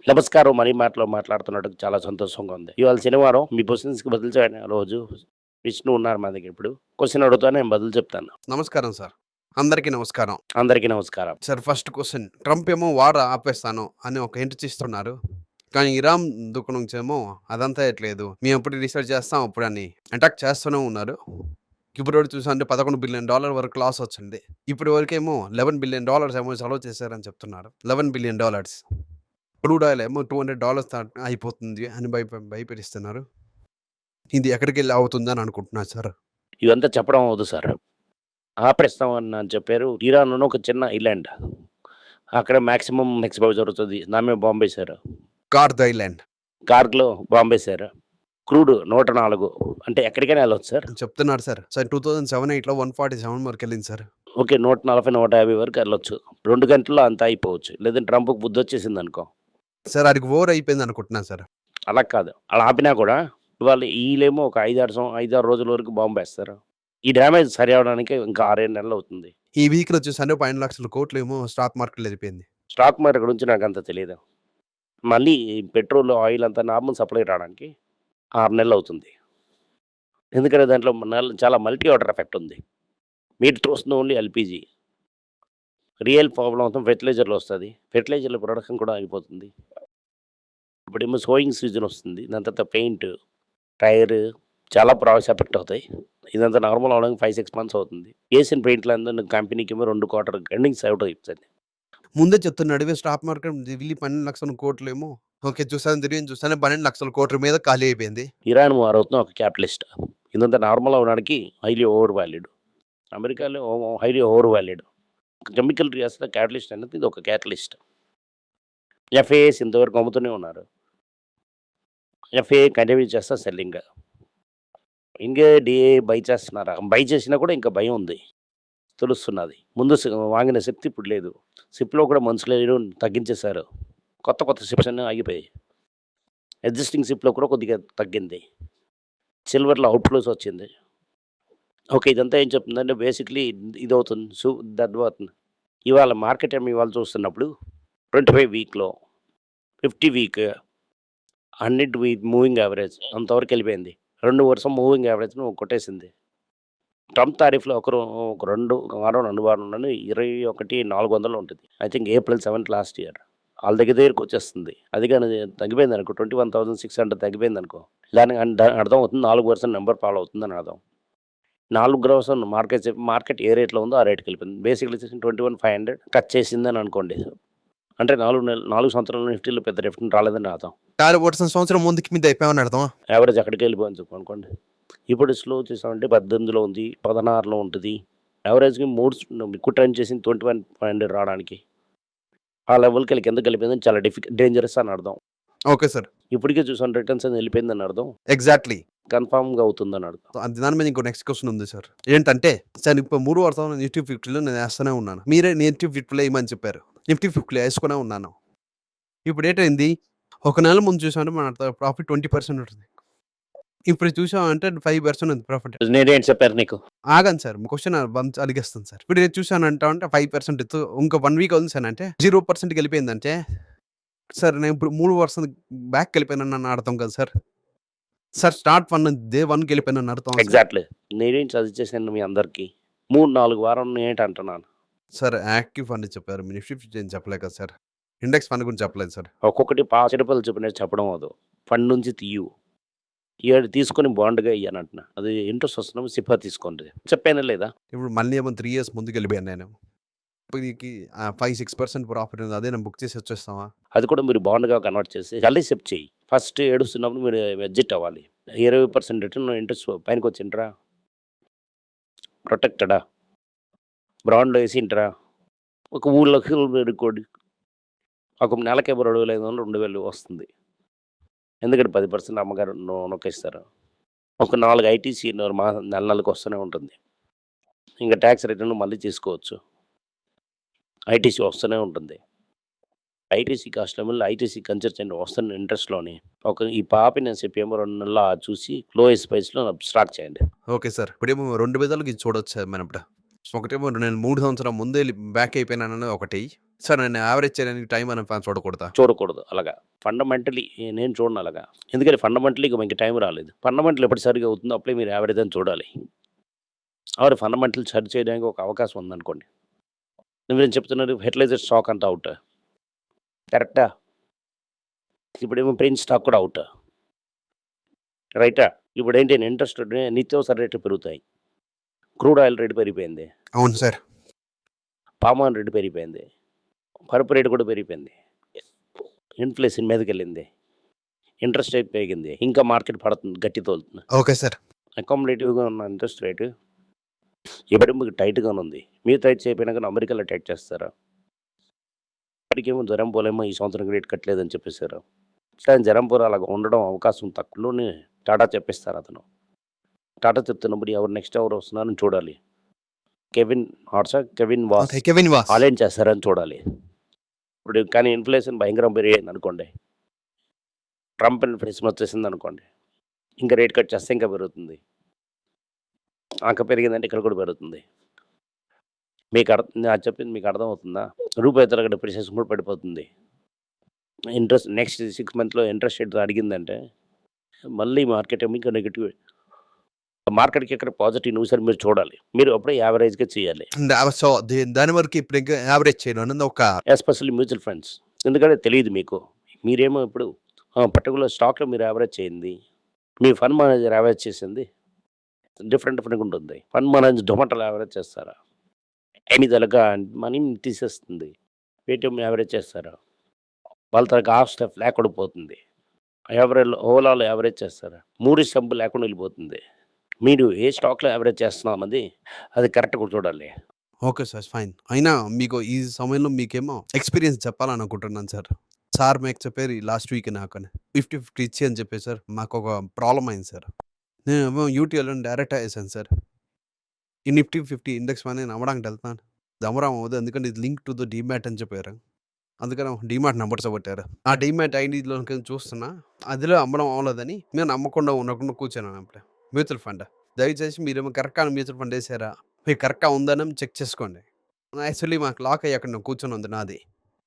నమస్కారం. మనీ మాటలో మాట్లాడుతున్నందుకు చాలా సంతోషంగా ఉంది. ఇవాళ శనివారం మీ క్వెషన్స్‌కి బదులు చేయని రోజు. విష్ణు ఉన్నారు మా దగ్గర ఇప్పుడు. క్వెషన్ అడుగుతాను, నేను బదులు చెప్తాను. నమస్కారం సార్. అందరికీ నమస్కారం. అందరికీ నమస్కారం. సార్ ఫస్ట్ క్వెషన్ ట్రంప్ ఏమో వార్ ఆపేస్తాను అని ఒక హింట్ ఇస్తున్నారు. కానీ ఇరాన్ దుకు నుంచేమో అదంతా ఎట్లేదు. మేము ఎప్పుడు రీసెర్చ్ చేస్తాం అప్పుడని అటాక్ చేస్తూనే ఉన్నారు. ఇప్పటివరకు చూసామంటే $11 బిలియన్ వరకు లాస్ వచ్చింది. ఇప్పటి వరకేమో $11 బిలియన్ ఏమో సెలవు చేశారని చెప్తున్నారు. $11 బిలియన్. క్రూడ్ ఆయిల్ ఏమో $200 అయిపోతుంది అని భయపెట్టిస్తున్నారు. ఇది ఎక్కడికెళ్ళి అవుతుందని అనుకుంటున్నారు సార్? ఇదంతా చెప్పడం అవ్వదు సార్. ఆపేస్తామని చెప్పారు. ఇరాన్ అని ఒక చిన్న ఐలాండ్. అక్కడ మాక్సిమం ఎక్స్‌పోజ్ జరుగుతది. దాని మీద బాంబేశారు. కార్గ్ ఐలాండ్. కార్గ్‌లో బాంబేశారు. క్రూడ్ 104 అంటే ఎక్కడికైనా వెళ్ళొచ్చు సార్. చెప్తున్నారు సార్. 2007-8లో 147 వరకెళ్ళింది సార్. ఓకే. 140, 150 వరకు వెళ్ళొచ్చు. 2 గంటల్లో అంతా అయిపోవచ్చు. లేదంటే ట్రంప్‌కి బుద్ధొచ్చేసిందనుకో. సార్ ఆడికి ఓవర్ అయిపోయింది అనుకుంటున్నాను సార్. అలా కాదు. అలా ఆపినా కూడా ఇవాళ ఈళ్ళేమో ఒక 5, 6 రోజుల వరకు బాంబేస్తారు. ఈ డ్యామేజ్ సరి అవ్వడానికి ఇంకా 6, 7 నెలలు అవుతుంది. ఈ వీక్‌లో చూసాను 12 లక్షల కోట్లు ఏమో స్టాక్ మార్కెట్‌లో ఎళ్ళిపోయింది. స్టాక్ మార్కెట్ గురించి నాకంత తెలీదు. మళ్ళీ పెట్రోల్, ఆయిల్ అంతా నార్మల్ సప్లై రావడానికి 6 నెలలు అవుతుంది. ఎందుకంటే దాంట్లో చాలా మల్టీ ఆర్డర్ ఎఫెక్ట్ ఉంది. మీరు చూస్తుంది ఓన్లీ ఎల్‌పీజీ. రియల్ ప్రాబ్లమ్ మొత్తం ఫెర్టిలైజర్‌లో వస్తది. ఫెర్టిలైజర్‌ల ప్రొడక్షన్ కూడా ఆగిపోతుంది. ఇప్పుడేమో సోయింగ్ సీజన్ వస్తుంది. దాని తర్వాత పెయింట్, టైర్ చాలా ప్రాడక్ట్స్ ఎఫెక్ట్ అవుతాయి. ఇదంతా నార్మల్ అవ్వడానికి 5, 6 మంత్స్ అవుతుంది. ఏషియన్ పెయింట్‌లందరూ కంపెనీకేమో 2 క్వార్టర్ ఎర్నింగ్స్ అవుట్ అయిపోతుంది. ముందే చెప్తున్నాడు స్టాక్ మార్కెట్ వెళ్ళి 12 లక్షల కోట్లేమో ఓకే. చూసాను 12 లక్షల కోట్ల మీద ఖాళీ అయిపోయింది. ఇరాన్ వార్ అవుతున్న ఒక క్యాపిటలిస్ట్. ఇదంతా నార్మల్ అవ్వడానికి హైలీ ఓవర్ వాల్యూడ్. అమెరికాలో highly over valued. Chemical reaction catalyst అనేది ఇది ఒక క్యాటలిస్ట్. ఎఫ్ఏఎస్ ఇంతవరకు అమ్ముతూనే ఉన్నారు. ఎఫ్ఏ కంటిన్యూ చేస్తా సెల్లింగ్. ఇంకా డిఏ బై చేస్తున్నారా? బై చేసినా కూడా ఇంకా భయం ఉంది. తెలుస్తున్నది. ముందు వాంగిన శక్తి ఇప్పుడు లేదు. సిప్‌లో కూడా మనుషులు తగ్గించేశారు. కొత్త షిప్స్ అన్నీ ఆగిపోయాయి. ఎగ్జిస్టింగ్ షిప్‌లో కూడా కొద్దిగా తగ్గింది. సిల్వర్‌లో అవుట్‌ఫ్లోస్ వచ్చింది. ఓకే. ఇదంతా ఏం చెప్తుందంటే బేసిక్‌లీ ఇదవుతుంది. దర్వాతుంది. ఇవాళ మార్కెట్ ఇవాళ చూస్తున్నప్పుడు 25 వీక్‌లో 50 వీక్ 100 వీక్ మూవింగ్ యావరేజ్ అంతవరకు వెళ్ళిపోయింది. 2 వర్షం మూవింగ్ యావరేజ్‌ను కొట్టేసింది. ట్రంప్ తారీఫ్‌లో ఒక 2 వారం 2 వారంలోనే 21,400 ఉంటుంది. I think April 7 last year. వాళ్ళ దగ్గరికి వచ్చేస్తుంది. అది గాని తగ్గిపోయిందనుకో 21,600 తగ్గిపోయిందనుకో దానికి అర్థం అవుతుంది 4% నెంబర్ ఫాలో అవుతుందని అర్థం. 4% మార్కెట్ ఏ రేట్‌లో ఉందో ఆ రేట్‌కి వెళ్ళిపోయింది. బేసిక్‌లీ 21,500 టచ్ చేసిందని అనుకోండి. అంటే 4 సంవత్సరాల నిఫ్టీలో పెద్ద రిఫ్ట్ రాలేదని అర్థం. సంవత్సరం ముందుకి మీద అయిపోయామని అర్థం. యావరేజ్ అక్కడికి వెళ్ళిపోయింది అనుకోండి. ఇప్పుడు స్లో చూసామంటే 18లో ఉంది, 16లో ఉంటుంది. యావరేజ్‌కి ఎక్కువ టైం చేసింది 21,500 రావడానికి. ఆ లెవెల్‌కి వెళ్ళి కిందకి వెళ్ళిపోయిందని చాలా డేంజరస్ అని అర్థం. Okay sir. ఇప్పటికే చూసాను రిటర్న్స్ అనేది వెళ్ళిపోయిందని అర్థం. ఎగ్జాక్ట్‌లీ. కన్ఫర్మ్‌గా అవుతుందని అర్థం. దాని మీద ఇంకో నెక్స్ట్ క్వెషన్ ఉంది సార్. ఏంటంటే సార్ ఇప్పుడు 3 వారాలు నిఫ్టీ 50లో నేను వేస్తూనే ఉన్నాను. మీరే నిఫ్టీ 50లో వేయమని చెప్పారు. నిఫ్టీ 50లో వేసుకునే ఉన్నాను. ఇప్పుడు ఏంటైంది ఒక నెల ముందు చూసామంటే మన ప్రాఫిట్ 20% ఉంటుంది. ఇప్పుడు చూసామంటే 5% ఉంది ప్రాఫిట్. నేనేంటి చెప్పారు నీకు? ఆగండి సార్. Question అడిగేస్తాను sir. ఇప్పుడు నేను చూసానంటే 5% ఇంకో 1 వీక్ అవుతుంది సార్ అంటే 0%కి వెళ్ళిపోయిందంటే సార్ నేను ఇప్పుడు 3% బ్యాక్‌కి వెళ్ళిపోయానని అర్థం కదా సార్. సార్ స్టార్ట్ 1కి వెళ్ళిపోయానని అర్థం సార్. ఎగ్జాక్ట్‌లీ. నేనేం సజెస్ట్ చేశాను మీ అందరికి 3, 4 వారం ఏంటి అంటున్నాను. సార్ యాక్టివ్ ఫండ్ చెప్పారు. మీ నిఫ్టీ 50 అని చెప్పలే కదా సార్. ఇండెక్స్ ఫండ్ గురించి చెప్పలేదు సార్. ఒక్కొక్కటి రూపాయలు చొప్పున చెప్పడం అవ్వదు. ఫండ్ నుంచి తీయు. తీసుకొని బాండ్‌గా ఇయ్యని అంటున్నా. అది ఇంట్రెస్ట్ వస్తున్నప్పుడు సిఫా తీసుకోండి. చెప్పానా లేదా? ఇప్పుడు మళ్ళీ ఏమో 3 ఇయర్స్ ముందుకు వెళ్ళిపోయాను నేను. ఇప్పటికి 5-6% ప్రాఫిట్ ఉంది. అదే నేను బుక్ చేసి వచ్చేస్తామా? అది కూడా మీరు బాండ్‌గా కన్వర్ట్ చేసి మళ్ళీ సిప్ చేయి. ఫస్ట్ ఏడుస్తున్నప్పుడు మీరు ఎగ్జిట్ అవ్వాలి. 20% రిటర్న్ ఇంట్రెస్ట్ పైనకొచ్చింట్రా? ప్రొటెక్టెడా? బాండ్ వేసింట్రా? ఒక 3,00,000 పెట్టుకోండి. ఒక నెలకి 2,500, 2,000 వస్తుంది. ఎందుకంటే 10% అమ్మగారు నొక్కేస్తారు. ఒక 4 ఐటీసీ నెలకి వస్తూనే ఉంటుంది. ఇంకా ట్యాక్స్ రిటర్న్ మళ్ళీ తీసుకోవచ్చు. ఐటీసీ వస్తూనే ఉంటుంది. ఐటీసీ కస్టమర్లు ఐటీసీ కన్సిడర్ చేయండి వస్తున్న ఇంట్రెస్ట్‌లోని. ఈ పాపి నేను చెప్పేమో 2 నెలలు చూసి లోయెస్ట్ ప్రైస్‌లో స్టార్ట్ చేయండి. Okay sir. ఇప్పుడేమో 2 విధాలుగా ఇది చూడొచ్చు సార్ మనం ఇప్పుడు. ఒకటేమో నేను 3 సంవత్సరాల ముందే బ్యాక్ అయిపోయినానని ఒకటి. సార్ నేను యావరేజ్ చేయడానికి టైం అని చూడకూడదా? చూడకూడదు అలాగా. ఫండమెంటలీ నేను చూడను అలాగా. ఎందుకంటే ఫండమెంటలీ ఇంక టైం రాలేదు. ఫండమెంటల్ ఎప్పుడు సరిగ్గా అవుతుందో అప్పుడే మీరు యావరేజ్ అని చూడాలి. ఆర్ ఫండమెంటల్ సరి చేయడానికి ఒక అవకాశం ఉందనుకోండి. నువ్వేం చెప్తున్నారు ఫెర్టిలైజర్ స్టాక్ అంతా అవుట్. కరెక్టా? ఇప్పుడేమో పెయిన్ స్టాక్ కూడా అవుట్. రైటా? ఇప్పుడేంటి ఇంట్రెస్ట్ నిత్యావసర రేట్లు పెరుగుతాయి. క్రూడ్ ఆయిల్ రేటు పెరిగిపోయింది. అవును సార్. పామ్ ఆయిల్ రేటు పెరిగిపోయింది. పరుపు రేటు కూడా పెరిగిపోయింది. ఇన్ఫ్లేషన్ మీదకెళ్ళింది. ఇంట్రెస్ట్ రేట్ పెరిగింది. ఇంకా మార్కెట్ పడుతుంది, గట్టి తోలుతుంది. Okay sir. అకామిడేటివ్‌గా ఉన్న ఇంట్రెస్ట్ రేటు ఇప్పుడు మీకు టైట్‌గానే ఉంది. మీరు టైట్ చేయకపోయినా కానీ అమెరికాలో టైట్ చేస్తారా? ఇప్పటికేమో జరం పోలేమో ఈ సంవత్సరం రేట్ కట్టలేదని చెప్పేసారు. కానీ జరం పోల అలాగ ఉండడం అవకాశం తక్కువలోనే టాటా చెప్పేస్తారు అతను. టాటా చెప్తున్నప్పుడు ఎవరు వస్తున్నారని చూడాలి. Kevin was okay. Kevin was. వాళ్ళేం చేస్తారని చూడాలి. ఇప్పుడు కానీ ఇన్ఫ్లేషన్ భయంకరం పెరిగింది అనుకోండి. ట్రంప్ ఇన్ఫ్లేషన్ వచ్చేసింది అనుకోండి. ఇంకా రేట్ కట్ చేస్తే ఇంకా పెరుగుతుంది. అంక పెరిగిందంటే ఇక్కడ కూడా పెరుగుతుంది. మీకు నేను చెప్పింది మీకు అర్థమవుతుందా? రూపాయి తరగతి డిప్రిసియేషన్ కూడా పడిపోతుంది. ఇంట్రెస్ట్ నెక్స్ట్ 6 మంత్స్‌లో ఇంట్రెస్ట్ రేట్ అడిగిందంటే మళ్ళీ మార్కెట్ ఏమో ఇంకా నెగెటివ్. మార్కెట్‌కి ఎక్కడ పాజిటివ్ న్యూస్ అని మీరు చూడాలి. మీరు అప్పుడే యావరేజ్‌గా చేయాలి. సో దాని వరకు ఇప్పుడు ఇంకా యావరేజ్ చేయను అన్నది ఒక ఎస్పెషల్లీ మ్యూచువల్ ఫండ్స్. ఎందుకంటే తెలియదు మీకు. మీరేమో ఇప్పుడు పర్టికులర్ స్టాక్‌లో మీరు యావరేజ్ చేయండి. మీ ఫండ్ మేనేజర్ యావరేజ్ చేసింది డిఫరెంట్‌గా ఉంటుంది. ఫండ్ మేనేజర్ టొమాటోలు యావరేజ్ చేస్తారా? ఎనిమిదలుగా మనీ తీసేస్తుంది. పేటీఎం యావరేజ్ చేస్తారా? వాళ్ళ తరగతి హాఫ్ స్టెప్ లేకుండా పోతుంది. ఓలాలో యావరేజ్ చేస్తారా? 3 స్టెంప్ లేకుండా వెళ్ళిపోతుంది. మీరు ఏ స్టాక్‌లో యావరేజ్ చేస్తున్నామది అది కరెక్ట్‌గా చూడాలి. Okay sir. ఫైన్. అయినా మీకు ఈ సమయంలో మీకేమో ఎక్స్‌పీరియన్స్ చెప్పాలనుకుంటున్నాను సార్. సార్ మీకు చెప్పారు లాస్ట్ వీక్ నాకని 50-50 ఇచ్చి అని చెప్పేసి సార్ మాకొక ప్రాబ్లమ్ అయింది సార్. నేనేమో యూటీఎల్‌ని డైరెక్ట్ వేసాను సార్. ఈ నిఫ్టీ 50 ఇండెక్స్ ఫండ్ నేను అమ్మడానికి వెళ్తున్నాను. ఇది అమ్మడం అవ్వదు. ఎందుకంటే ఇది లింక్ టు ద డీమ్యాట్ అని చెప్పారు. అందుకని డీమ్యాట్ నంబర్స్ కొట్టారు. ఆ డీమ్యాట్ ఐడీలోకి చూస్తున్నా. అందులో అమ్మడం అవ్వలేదని నేను నమ్మకుండా ఉండకుండా కూర్చున్నాను అప్పుడే. Mutual fund. దయచేసి మీరేమో కరెక్ట్‌గా మ్యూచువల్ ఫండ్ వేసారా? మీరు కరెక్ట్‌గా ఉందని చెక్ చేసుకోండి. యాక్చువల్లీ మాకు లాక్ అయ్యి అక్కడ నేను కూర్చొని ఉంది నాది.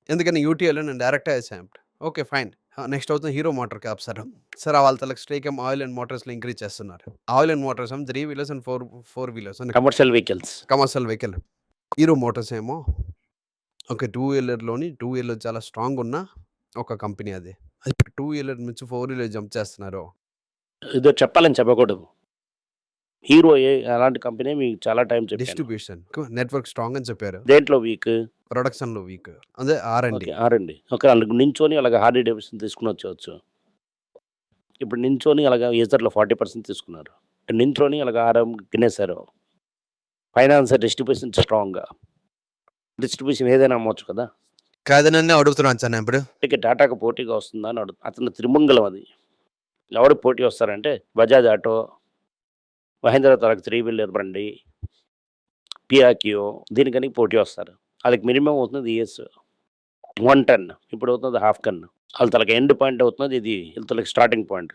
ఎందుకని యూటీఎల్‌లో నేను డైరెక్ట్‌గా వేసాను. Okay fine. నెక్స్ట్ అవుతుంది hero motor cap sir. Sir వాళ్ళ తలకి స్టేక్ ఏమో ఆయిల్ అండ్ మోటార్స్‌లో ఇంక్రీజ్ చేస్తున్నారు. ఆయిల్ అండ్ మోటార్స్ ఏమో 3 wheelers and 4 wheelers commercial vehicles. Commercial vehicle. Hero Motors ఏమో ఓకే. 2 వీలర్‌లోని 2 వీలర్ చాలా స్ట్రాంగ్ ఉన్న ఒక కంపెనీ అది. ఇప్పుడు 2 వీలర్ నుంచి 4 వీలర్ జంప్ చేస్తున్నారు. ఏదో చెప్పాలని చెప్పకూడదు. హీరో అలాంటి కంపెనీ మీకు చాలా టైం చెప్పాను. డిస్ట్రిబ్యూషన్ నెట్వర్క్ స్ట్రాంగ్ అని చెప్పారు. దేంట్లో వీక్? ప్రొడక్షన్‌లో వీక్. అదే ఆర్&డి. ఓకే. ఆర్&డి. ఓకే. అలాగ నించొని అలాగ హార్లీ డేవిడ్సన్ తీసుకొని వచ్చేయచ్చు. ఇప్పుడు నించొని అలాగా ఏజర్‌లో 40% తీసుకున్నారు. నించొని అలాగా ఆరం తినేశారు. ఫైనాన్స్ డిస్ట్రిబ్యూషన్ స్ట్రాంగ్‌గా. డిస్ట్రిబ్యూషన్ ఏదైనా అమ్మొచ్చు కదా! కాదనని అడుగుతున్నాను సార్ నేను ఇప్పుడు. ఇక టాటాకి పోటీగా వస్తుందా అని అతను త్రిమంగళం అది. ఎవరు పోటీ వస్తారంటే బజాజ్ ఆటో, మహేంద్ర తారక్ 3 వీలర్ బండి, పియాకియో దీనికని పోటీ వస్తారు. వాళ్ళకి మినిమం అవుతుంది ఇయర్స్ 1 టన్. ఇప్పుడు అవుతుంది హాఫ్ టన్. వాళ్ళ తలకి ఎండ్ పాయింట్ అవుతున్నది ఇది. వీళ్ళ తలకి స్టార్టింగ్ పాయింట్.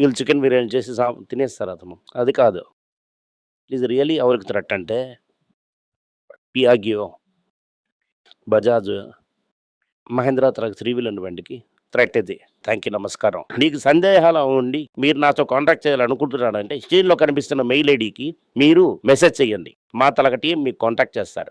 వీళ్ళు చికెన్ బిర్యానీ చేసి తినేస్తారు అతను. అది కాదు. ఇది రియల్లీ ఎవరికి థ్రెట్ అంటే పియాగియో, బజాజ్, మహేంద్ర తారక్ 3 వీలర్ బండికి థ్రెట్ ఇది. Thank you. నమస్కారం. మీకు సందేహాలు ఉండి మీరు నాతో కాంటాక్ట్ చేయాలనుకుంటున్నారంటే స్క్రీన్‌లో కనిపిస్తున్న మెయిల్ ఐడీకి మీరు మెసేజ్ చేయండి. మా తలక టీం మీకు కాంటాక్ట్ చేస్తారు.